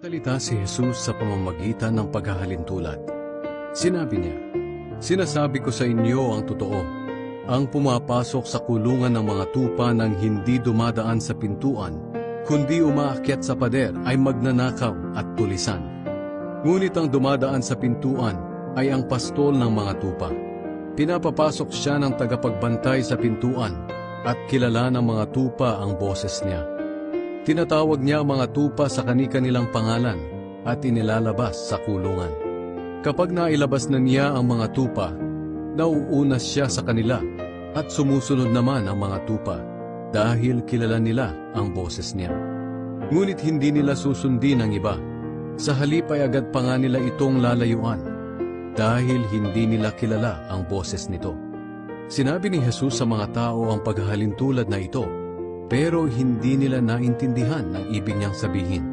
Salita si Jesus sa pamamagitan ng paghahalintulad. Sinabi niya, "Sinasabi ko sa inyo ang totoo, ang pumapasok sa kulungan ng mga tupa nang hindi dumadaan sa pintuan, kundi umaakyat sa pader ay magnanakaw at tulisan. Ngunit ang dumadaan sa pintuan ay ang pastol ng mga tupa. Pinapapasok siya ng tagapagbantay sa pintuan at kilala ng mga tupa ang boses niya. Tinatawag niya ang mga tupa sa kani-kanilang pangalan at inilalabas sa kulungan. Kapag nailabas na niya ang mga tupa, nauunas siya sa kanila at sumusunod naman ang mga tupa dahil kilala nila ang boses niya. Ngunit hindi nila susundin ang iba. Sa halip ay agad pa nga nila itong lalayuan dahil hindi nila kilala ang boses nito." Sinabi ni Jesus sa mga tao ang paghahalintulad na ito, pero hindi nila naintindihan ang ibig niyang sabihin.